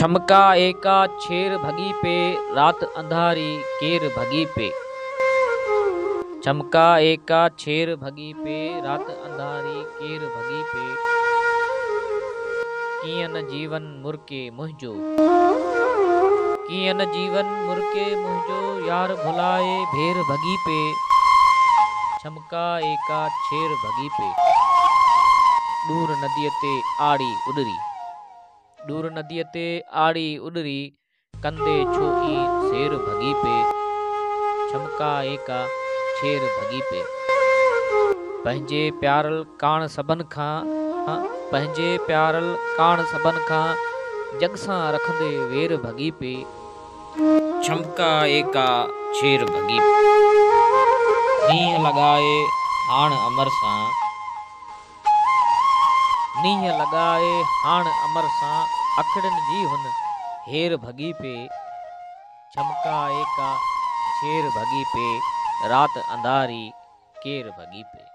छमका एका छेर भगी पे, रात अंधारी केर भगी पे। छमका एका छेर भगी पे, रात अंधारी केर भगी पे। कीअं न जीवन मुरके मुंहिंजो, कीअं न जीवन मुरके मुंहिंजो, यार भुलाए भेर भगी पे। छमका एका छेर भगी पे। दूर नदीअ ते आड़ी उॾरी, दूर नदीअ ते आड़ी उॾरी, कंदे छोई शेर भगी पे। छमका एका छेर भगी पे। पंहिंजे प्यारल कान सभन खां, पंहिंजे प्यारल कान सभन खां, जग सां रखंदे वेर भगी पे। छमका एका छेर भगी पे। नींहं लॻाए हाण अमर सां, नींहं लॻाए हाण अमर सां, अखड़ियुनि जी हुन हेर भगी पे। छमका एका छेर भगी पे, रात अंधारी केर भगी पे।